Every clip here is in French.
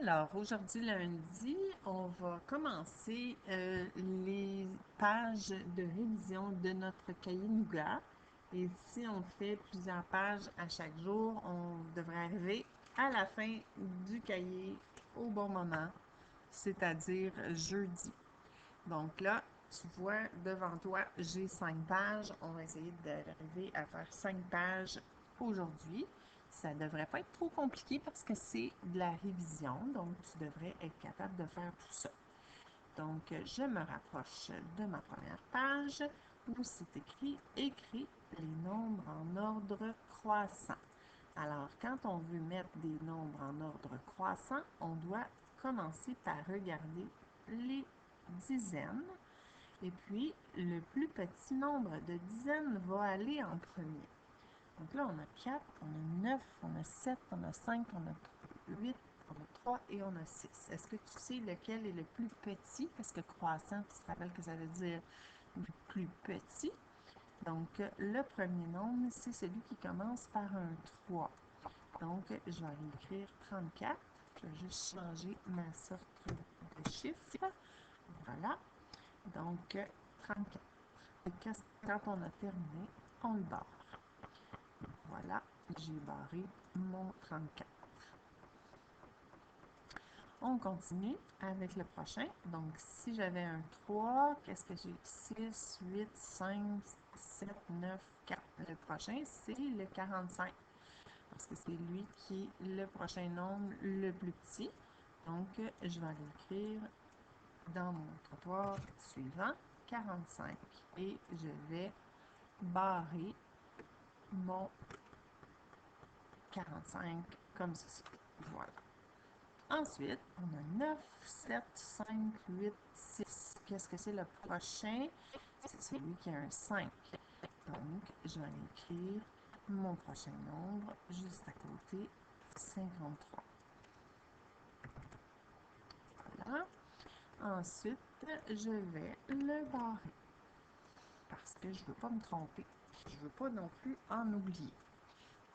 Alors, aujourd'hui, lundi, on va commencer les pages de révision de notre cahier Nougat. Et si on fait plusieurs pages à chaque jour, on devrait arriver à la fin du cahier au bon moment, c'est-à-dire jeudi. Donc là, tu vois, devant toi, j'ai 5 pages. On va essayer d'arriver à faire 5 pages aujourd'hui. Ça ne devrait pas être trop compliqué parce que c'est de la révision, donc tu devrais être capable de faire tout ça. Donc, je me rapproche de ma première page où c'est écrit « Écris les nombres en ordre croissant ». Alors, quand on veut mettre des nombres en ordre croissant, on doit commencer par regarder les dizaines. Et puis, le plus petit nombre de dizaines va aller en premier. Donc là, on a 4, on a 9, on a 7, on a 5, on a 8, on a 3 et on a 6. Est-ce que tu sais lequel est le plus petit? Parce que croissant, tu te rappelles que ça veut dire le plus petit. Donc, le premier nombre, c'est celui qui commence par un 3. Donc, je vais aller écrire 34. Je vais juste changer ma sorte de chiffre. Voilà. Donc, 34. Et quand on a terminé, on le barre. Voilà, j'ai barré mon 34. On continue avec le prochain. Donc, si j'avais un 3, qu'est-ce que j'ai? 6, 8, 5, 7, 9, 4. Le prochain, c'est le 45. Parce que c'est lui qui est le prochain nombre le plus petit. Donc, je vais aller écrire dans mon trottoir suivant 45. Et je vais barrer mon 45 comme ceci. Voilà. Ensuite, on a 9, 7, 5, 8, 6. Qu'est-ce que c'est le prochain? C'est celui qui a un 5. Donc, je vais aller écrire mon prochain nombre juste à côté, 53. Voilà. Ensuite, je vais le barrer parce que je ne veux pas me tromper. Je ne veux pas non plus en oublier.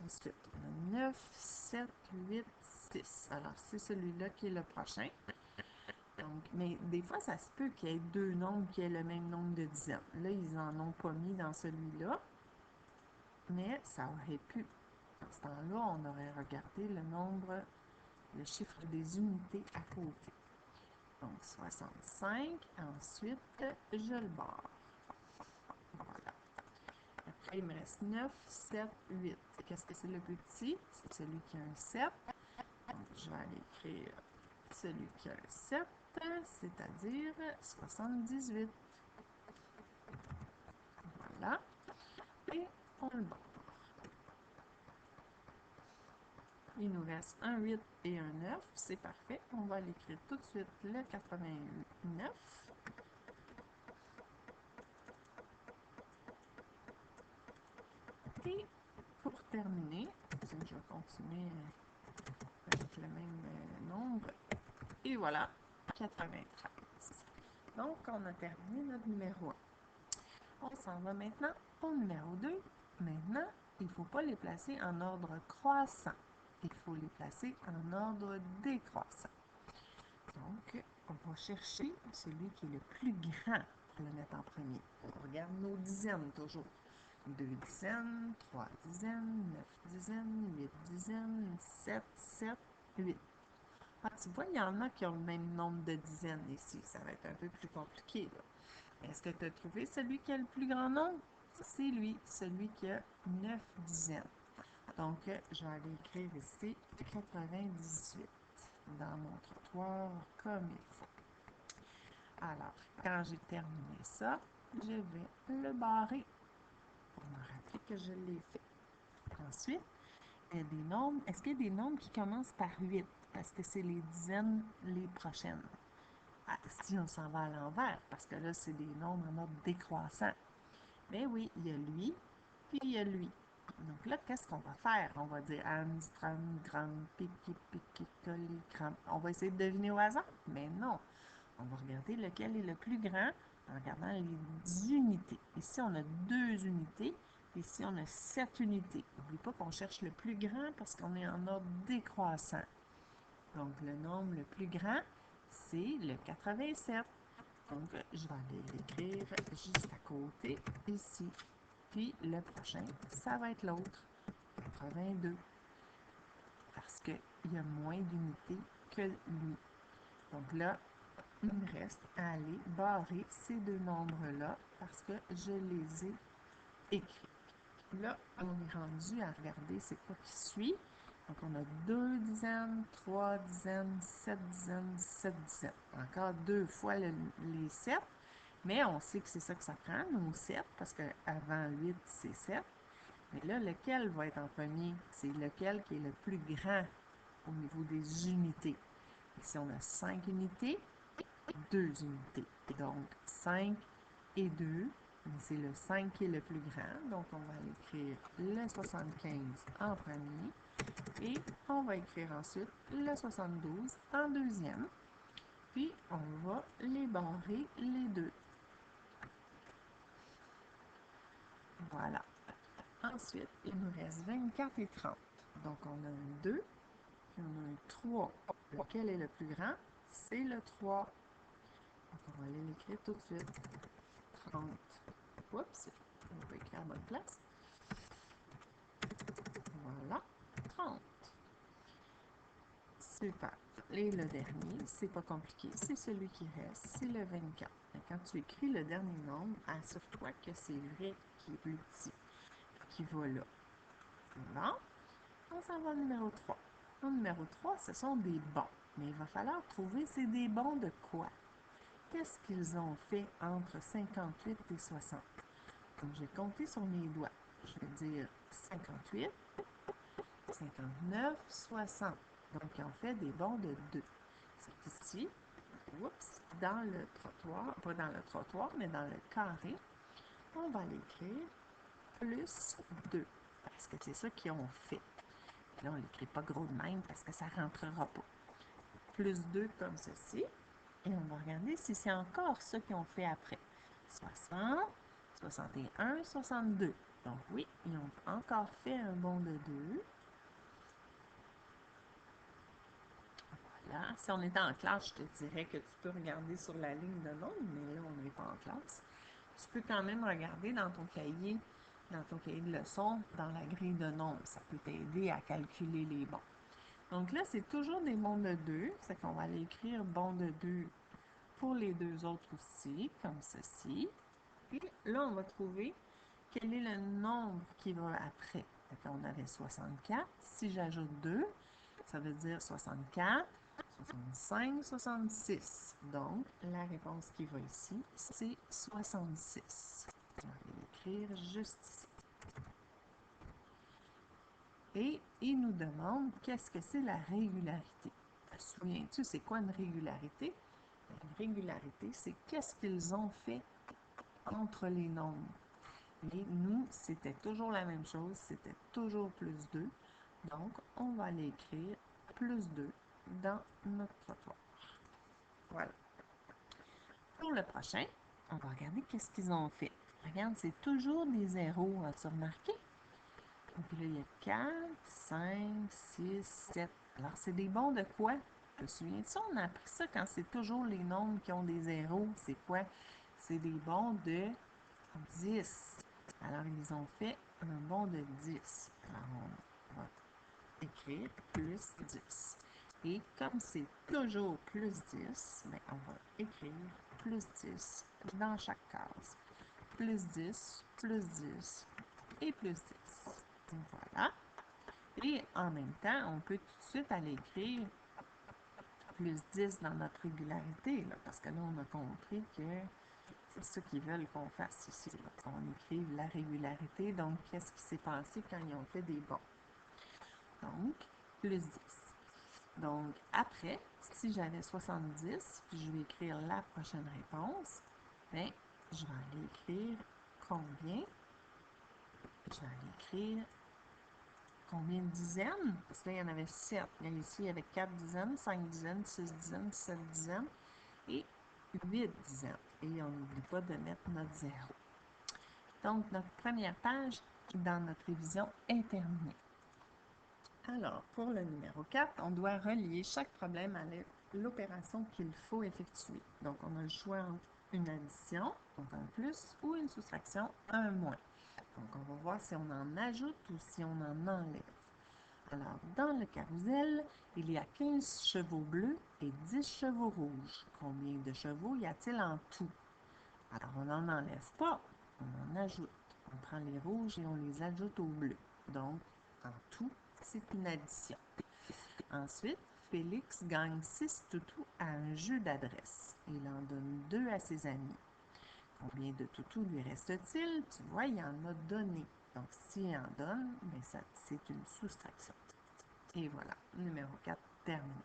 Ensuite, on a 9, 7, 8, 6. Alors, c'est celui-là qui est le prochain. Donc, mais des fois, ça se peut qu'il y ait deux nombres qui aient le même nombre de dizaines. Là, ils n'en ont pas mis dans celui-là, mais ça aurait pu. À ce temps-là, on aurait regardé le nombre, le chiffre des unités à côté. Donc, 65. Ensuite, je le barre. Voilà. Après, il me reste 9, 7, 8. Qu'est-ce que c'est le plus petit? C'est celui qui a un 7. Donc, je vais aller écrire celui qui a un 7, c'est-à-dire 78. Voilà. Et on le barre. Il nous reste un 8 et un 9. C'est parfait. On va l'écrire tout de suite le 89. Et pour terminer, je vais continuer avec le même nombre. Et voilà, 93. Donc, on a terminé notre numéro 1. On s'en va maintenant au numéro 2. Maintenant, il ne faut pas les placer en ordre croissant. Il faut les placer en ordre décroissant. Donc, on va chercher celui qui est le plus grand pour le mettre en premier. On regarde nos dizaines toujours. 2 dizaines, 3 dizaines, 9 dizaines, 8 dizaines, 7, 7, 8. Ah, tu vois, il y en a qui ont le même nombre de dizaines ici. Ça va être un peu plus compliqué, là. Est-ce que tu as trouvé celui qui a le plus grand nombre? C'est lui, celui qui a 9 dizaines. Donc, je vais aller écrire ici 98 dans mon trottoir comme il faut. Alors, quand j'ai terminé ça, je vais le barrer pour me rappeler que je l'ai fait. Ensuite, il y a des nombres. Est-ce qu'il y a des nombres qui commencent par 8? Parce que c'est les dizaines les prochaines. Ah, si on s'en va à l'envers, parce que là, c'est des nombres en ordre décroissant. Mais oui, il y a lui, puis il y a lui. Donc là, qu'est-ce qu'on va faire? On va dire Amstram, Gram, Piqui, Piqui, Colli, Cram. On va essayer de deviner au hasard? Mais non. On va regarder lequel est le plus grand en regardant les unités. Ici, on a 2 unités. Ici, on a 7 unités. N'oublie pas qu'on cherche le plus grand parce qu'on est en ordre décroissant. Donc, le nombre le plus grand, c'est le 87. Donc, je vais aller l'écrire juste à côté, ici. Puis, le prochain, ça va être l'autre, 82. Parce qu'il y a moins d'unités que lui. Donc là, il me reste à aller barrer ces deux nombres-là parce que je les ai écrits. Là, on est rendu à regarder c'est quoi qui suit. Donc, on a 2 dizaines, 3 dizaines, 7 dizaines, 17 dizaines. Encore 2 fois les 7, mais on sait que c'est ça que ça prend, nos 7, parce qu'avant 8, c'est 7. Mais là, lequel va être en premier? C'est lequel qui est le plus grand au niveau des unités. Ici, on a 5 unités, 2 unités. Donc, 5 et 2, c'est le 5 qui est le plus grand. Donc, on va écrire le 75 en premier. Et on va écrire ensuite le 72 en deuxième. Puis, on va les barrer les deux. Voilà. Ensuite, il nous reste 24 et 30. Donc, on a un 2, puis on a un 3. Lequel est le plus grand? C'est le 3. Donc, on va aller l'écrire tout de suite. 30. Oups, on va écrire à la bonne place. Voilà, 30. Super. Et le dernier, c'est pas compliqué, c'est celui qui reste, c'est le 24. Quand tu écris le dernier nombre, assure-toi que c'est vrai qui est plus petit, qui va là. Voilà. On s'en va au numéro 3. Au numéro 3, ce sont des bons. Mais il va falloir trouver c'est des bons de quoi. Qu'est-ce qu'ils ont fait entre 58 et 60? Donc, je vais compter sur mes doigts. Je vais dire 58, 59, 60. Donc, ils ont fait des bonds de 2. C'est ici, oups, dans le trottoir, pas dans le trottoir, mais dans le carré, on va l'écrire plus 2. Parce que c'est ça qu'ils ont fait. Là, on ne l'écrit pas gros de même parce que ça ne rentrera pas. Plus 2 comme ceci. Et on va regarder si c'est encore ça qu'ils ont fait après. 60, 61, 62. Donc oui, ils ont encore fait un bond de 2. Voilà. Si on était en classe, je te dirais que tu peux regarder sur la ligne de nombre, mais là, on n'est pas en classe. Tu peux quand même regarder dans ton cahier de leçons, dans la grille de nombres. Ça peut t'aider à calculer les bons. Donc là, c'est toujours des bonds de 2. C'est qu'on va aller écrire bond de 2 pour les deux autres aussi, comme ceci. Puis là, on va trouver quel est le nombre qui va après. Donc, on avait 64. Si j'ajoute 2, ça veut dire 64, 65, 66. Donc, la réponse qui va ici, c'est 66. On va l'écrire juste ici. Et il nous demande qu'est-ce que c'est la régularité. Te souviens-tu, c'est quoi une régularité? Une régularité, c'est qu'est-ce qu'ils ont fait entre les nombres. Et nous, c'était toujours la même chose, c'était toujours plus 2. Donc, on va aller écrire plus 2 dans notre trottoir. Voilà. Pour le prochain, on va regarder qu'est-ce qu'ils ont fait. Regarde, c'est toujours des zéros, as-tu remarqué? Donc là, il y a 4, 5, 6, 7. Alors, c'est des bons de quoi? Je me souviens de ça, on a appris ça quand c'est toujours les nombres qui ont des zéros. C'est quoi? C'est des bons de 10. Alors, ils ont fait un bond de 10. Alors, on va écrire plus 10. Et comme c'est toujours plus 10, bien, on va écrire plus 10 dans chaque case. Plus 10, plus 10 et plus 10. Voilà. Et en même temps, on peut tout de suite aller écrire plus 10 dans notre régularité, là, parce que là, on a compris que c'est ça qu'ils veulent qu'on fasse ici. Là. On écrive la régularité, donc qu'est-ce qui s'est passé quand ils ont fait des bons. Donc, plus 10. Donc, après, si j'avais 70, puis je vais écrire la prochaine réponse, bien, je vais aller écrire combien? Je vais aller écrire combien de dizaines? Parce que là, il y en avait 7. Là, ici, il y avait 4 dizaines, 5 dizaines, 6 dizaines, 7 dizaines et 8 dizaines. Et on n'oublie pas de mettre notre 0. Donc, notre première page dans notre révision est terminée. Alors, pour le numéro 4, on doit relier chaque problème à l'opération qu'il faut effectuer. Donc, on a le choix entre une addition, donc un plus, ou une soustraction, un moins. Donc, on va voir si on en ajoute ou si on en enlève. Alors, dans le carrousel, il y a 15 chevaux bleus et 10 chevaux rouges. Combien de chevaux y a-t-il en tout? Alors, on n'en enlève pas, on en ajoute. On prend les rouges et on les ajoute aux bleus. Donc, en tout, c'est une addition. Ensuite, Félix gagne 6 toutous à un jeu d'adresse. Il en donne 2 à ses amis. Combien de toutous lui reste-t-il? Tu vois, il en a donné. Donc, s'il en donne, ben c'est une soustraction. Et voilà, numéro 4 terminé.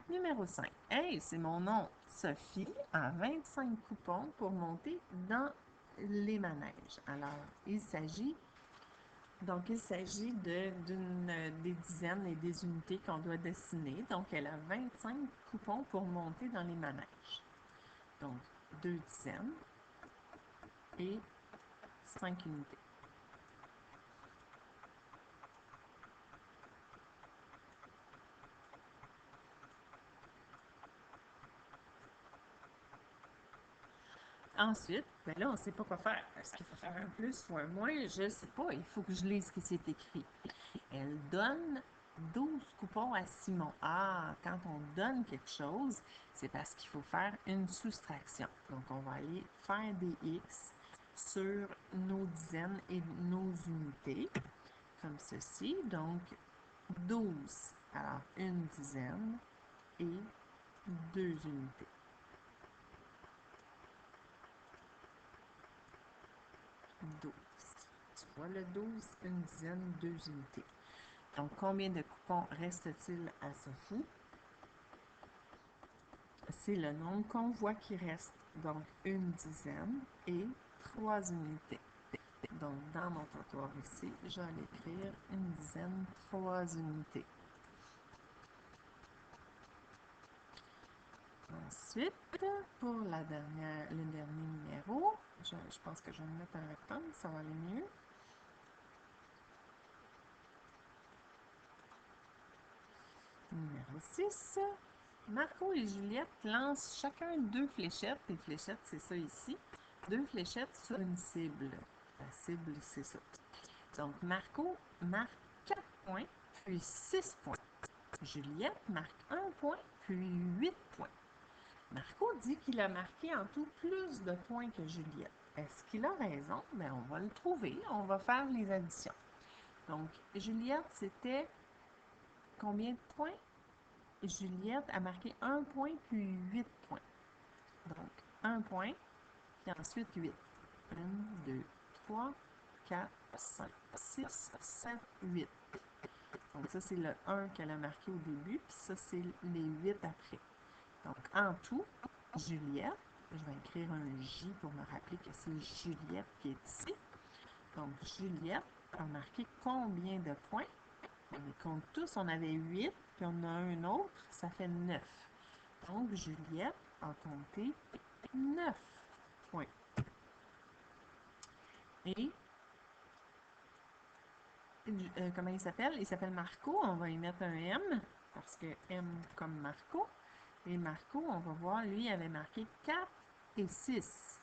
Numéro 5. Hey, c'est mon nom. Sophie a 25 coupons pour monter dans les manèges. Alors, il s'agit des dizaines et des unités qu'on doit dessiner. Donc, elle a 25 coupons pour monter dans les manèges. Donc, 2 dizaines et 5 unités. Ensuite, ben là, on ne sait pas quoi faire. Est-ce qu'il faut faire un plus ou un moins? Je ne sais pas. Il faut que je lise ce qui s'est écrit. Elle donne 12 coupons à Simon. Ah, quand on donne quelque chose, c'est parce qu'il faut faire une soustraction. Donc, on va aller faire des X sur nos dizaines et nos unités, comme ceci. Donc, 12. Alors, une dizaine et 2 unités. 12. Tu vois le 12, une dizaine, 2 unités. Donc, combien de coupons reste-t-il à Sophie? C'est le nombre qu'on voit qui reste. Donc, une dizaine et 3 unités. Donc, dans mon trottoir ici, je vais écrire une dizaine, 3 unités. Ensuite, pour le dernier numéro, je pense que je vais me mettre un rectangle, ça va aller mieux. Numéro 6. Marco et Juliette lancent chacun 2 fléchettes. Les fléchettes, c'est ça ici. 2 fléchettes sur une cible. La cible, c'est ça. Donc, Marco marque 4 points, puis 6 points. Juliette marque 1 point, puis 8 points. Marco dit qu'il a marqué en tout plus de points que Juliette. Est-ce qu'il a raison? Bien, on va le trouver. On va faire les additions. Donc, Juliette, c'était combien de points? Juliette a marqué 1 point, puis 8 points. Donc, 1 point, puis ensuite 8. 1, 2, 3, 4, 5, 6, 7, 8. Donc, ça, c'est le 1 qu'elle a marqué au début, puis ça, c'est les 8 après. Donc, en tout, Juliette, je vais écrire un J pour me rappeler que c'est Juliette qui est ici. Donc, Juliette a marqué combien de points? On les compte tous, on avait 8, puis on a un autre, ça fait 9. Donc, Juliette a compté 9 points. Et comment il s'appelle? Il s'appelle Marco. On va y mettre un M, parce que M comme Marco. Et Marco, on va voir, lui, il avait marqué 4 et 6.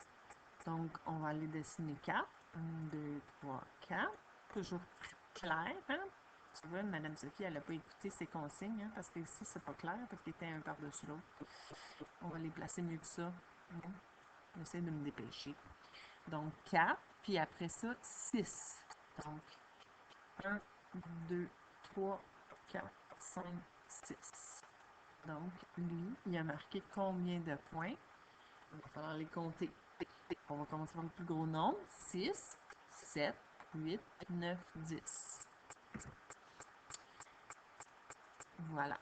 Donc, on va aller dessiner 4. 1, 2, 3, 4. Toujours clair, hein? Tu vois, Madame Sophie, elle n'a pas écouté ses consignes, hein, parce que ici, c'est pas clair, parce qu'il était un par-dessus l'autre. On va les placer mieux que ça. J'essaie de me dépêcher. Donc, 4, puis après ça, 6. Donc, 1, 2, 3, 4, 5, 6. Donc, lui, il a marqué combien de points? Il va falloir les compter. On va commencer par le plus gros nombre. 6, 7, 8, 9, 10. Voilà.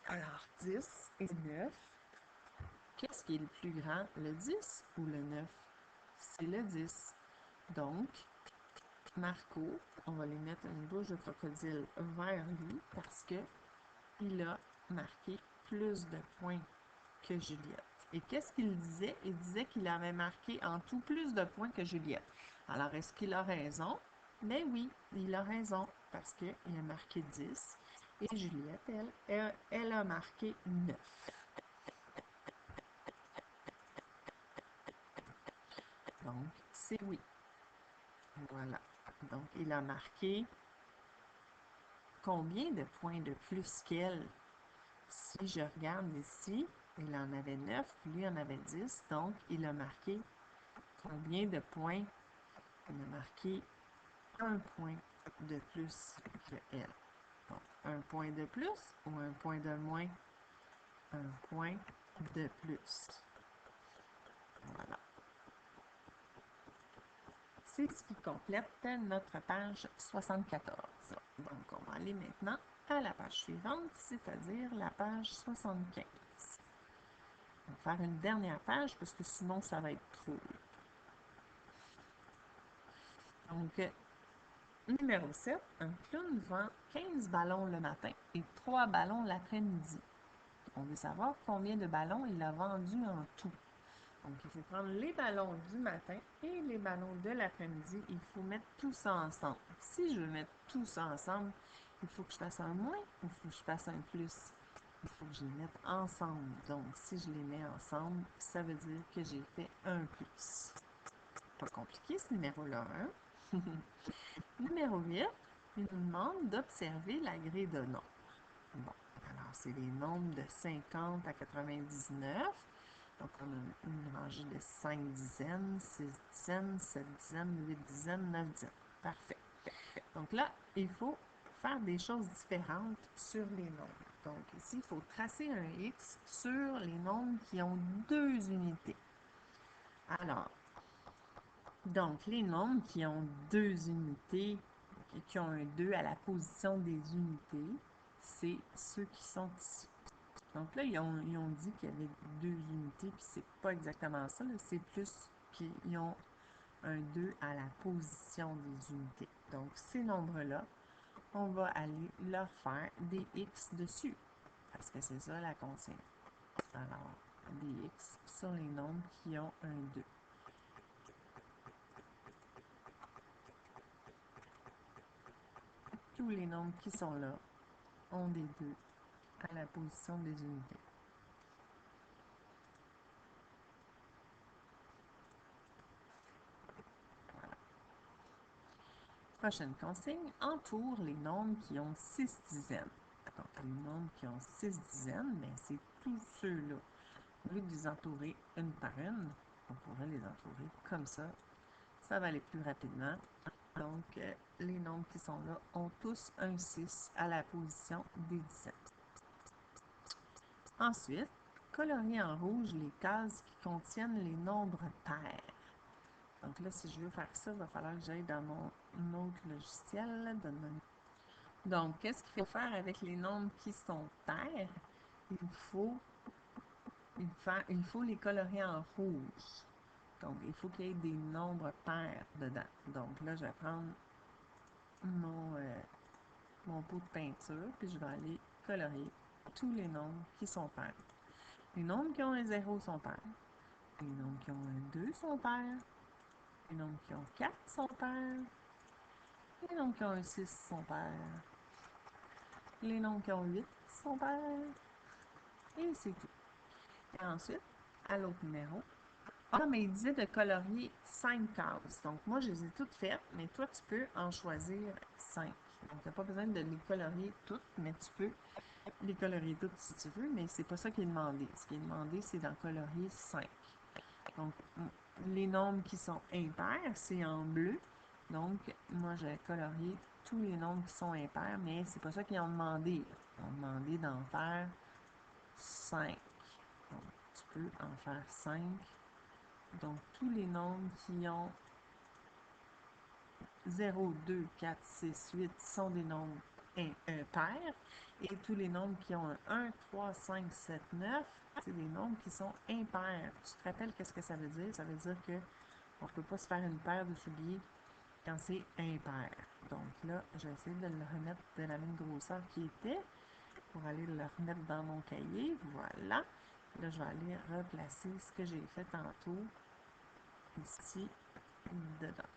Alors, 10 et 9. Qu'est-ce qui est le plus grand, le 10 ou le 9? C'est le 10. Donc, Marco, on va lui mettre une bouche de crocodile vers lui parce que il a marqué plus de points que Juliette. Et qu'est-ce qu'il disait? Il disait qu'il avait marqué en tout plus de points que Juliette. Alors, est-ce qu'il a raison? Ben oui, il a raison. parce qu'il a marqué 10. Et Juliette, elle a marqué 9. Donc, c'est oui. Voilà. Donc, il a marqué combien de points de plus qu'elle? Si je regarde ici, il en avait 9, lui en avait 10. Donc, il a marqué combien de points? Il a marqué un point de plus que elle. Donc, un point de plus ou un point de moins? Un point de plus. Voilà. C'est ce qui complète notre page 74. Donc, on va aller maintenant à la page suivante, c'est-à-dire la page 75. On va faire une dernière page parce que sinon, ça va être trop. Donc, numéro 7, un clown vend 15 ballons le matin et 3 ballons l'après-midi. On veut savoir combien de ballons il a vendus en tout. Donc, il faut prendre les ballons du matin et les ballons de l'après-midi. Il faut mettre tout ça ensemble. Si je veux mettre tout ça ensemble, il faut que je fasse un moins ou il faut que je fasse un plus. Il faut que je les mette ensemble. Donc, si je les mets ensemble, ça veut dire que j'ai fait un plus. Pas compliqué ce numéro-là, hein? Numéro 8, il nous demande d'observer la grille de nombres. Bon, alors c'est les nombres de 50 à 99. Donc, on a une rangée de 5 dizaines, 6 dizaines, 7 dizaines, 8 dizaines, 9 dizaines. Parfait. Donc là, il faut faire des choses différentes sur les nombres. Donc ici, il faut tracer un X sur les nombres qui ont 2 unités. Alors, donc les nombres qui ont 2 unités et qui ont un 2 à la position des unités, c'est ceux qui sont ici. Donc là, ils ont dit qu'il y avait 2 unités, puis c'est pas exactement ça. C'est plus qu'ils ont un 2 à la position des unités. Donc, ces nombres-là, on va aller leur faire des X dessus, parce que c'est ça la consigne. Alors, des X sur les nombres qui ont un 2. Tous les nombres qui sont là ont des 2 à la position des unités. Voilà. Prochaine consigne, entoure les nombres qui ont 6 dizaines. Donc, les nombres qui ont 6 dizaines, bien, c'est tous ceux-là. Au lieu de les entourer une par une, on pourrait les entourer comme ça. Ça va aller plus rapidement. Donc, les nombres qui sont là ont tous un 6 à la position des dizaines. Ensuite, colorier en rouge les cases qui contiennent les nombres pairs. Donc là, si je veux faire ça, il va falloir que j'aille dans mon autre logiciel. Donc, qu'est-ce qu'il faut faire avec les nombres qui sont pairs? Il faut les colorier en rouge. Donc, il faut qu'il y ait des nombres pairs dedans. Donc là, je vais prendre mon pot de peinture, puis je vais aller colorier tous les nombres qui sont pairs. Les nombres qui ont un 0 sont pairs. Les nombres qui ont un 2 sont pairs. Les nombres qui ont 4 sont pairs. Les nombres qui ont un 6 sont pairs. Les nombres qui ont 8 sont pairs. Et c'est tout. Et ensuite, à l'autre numéro, ah, mais il disait de colorier 5 cases. Donc, moi, je les ai toutes faites, mais toi, tu peux en choisir 5. Donc, tu n'as pas besoin de les colorier toutes, mais tu peux les colorier toutes si tu veux, mais c'est pas ça qui est demandé. Ce qui est demandé, c'est d'en colorier 5. Donc, les nombres qui sont impairs, c'est en bleu. Donc, moi, j'ai colorié tous les nombres qui sont impairs, mais c'est pas ça qu'ils ont demandé. Ils ont demandé d'en faire 5. Donc, tu peux en faire 5. Donc, tous les nombres qui ont 0, 2, 4, 6, 8 sont des nombres pairs. Et tous les nombres qui ont un 1, 3, 5, 7, 9, c'est des nombres qui sont impairs. Tu te rappelles qu'est-ce que ça veut dire? Ça veut dire qu'on ne peut pas se faire une paire de souliers quand c'est impair. Donc là, je vais essayer de le remettre de la même grosseur qu'il était pour aller le remettre dans mon cahier. Voilà. Là, je vais aller replacer ce que j'ai fait tantôt ici, dedans.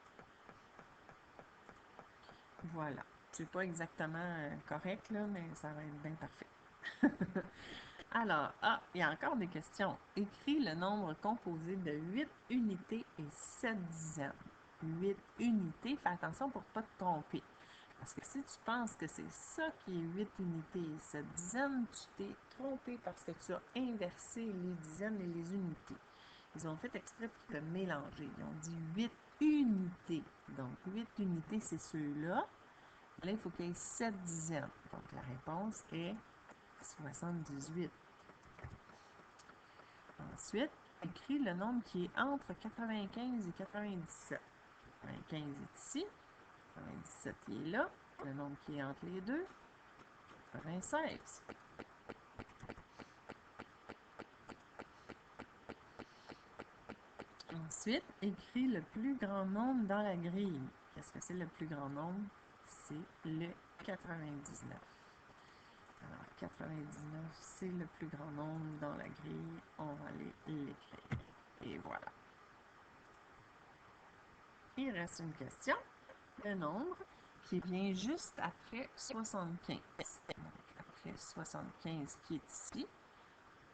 Voilà. c'est pas exactement correct, là, mais ça va être bien parfait. Alors, il y a encore des questions. Écris le nombre composé de 8 unités et 7 dizaines. 8 unités, fais attention pour ne pas te tromper. Parce que si tu penses que c'est ça qui est 8 unités et 7 dizaines, tu t'es trompé parce que tu as inversé les dizaines et les unités. Ils ont fait exprès pour te mélanger. Ils ont dit 8 unités. Donc, 8 unités, c'est ceux-là. Là, il faut qu'il y ait 7 dizaines. Donc, la réponse est 78. Ensuite, écris le nombre qui est entre 95 et 97. 95 est ici. 97 il est là. Le nombre qui est entre les deux, 96. Ensuite, écris le plus grand nombre dans la grille. Qu'est-ce que c'est le plus grand nombre? C'est le 99. Alors, 99, c'est le plus grand nombre dans la grille. On va aller l'écrire. Et voilà. Il reste une question. Le nombre qui vient juste après 75. Donc, après 75 qui est ici,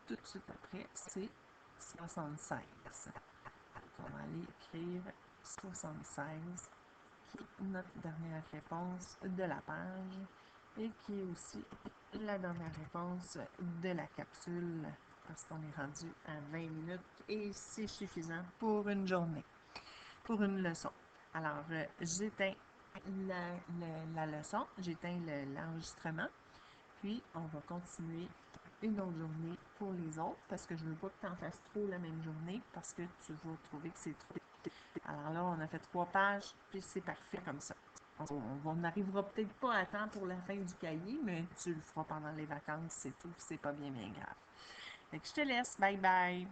tout de suite après, c'est 76. Donc, on va aller écrire 76, qui est notre dernière réponse de la page et qui est aussi la dernière réponse de la capsule parce qu'on est rendu à 20 minutes et c'est suffisant pour une journée, pour une leçon. Alors, j'éteins la leçon, j'éteins l'enregistrement, puis on va continuer une autre journée pour les autres parce que je ne veux pas que tu en fasses trop la même journée parce que tu vas trouver que c'est trop. Alors là, on a fait 3 pages, puis c'est parfait comme ça. On n'arrivera peut-être pas à temps pour la fin du cahier, mais tu le feras pendant les vacances, c'est tout, c'est pas bien grave. Fait que je te laisse, bye bye!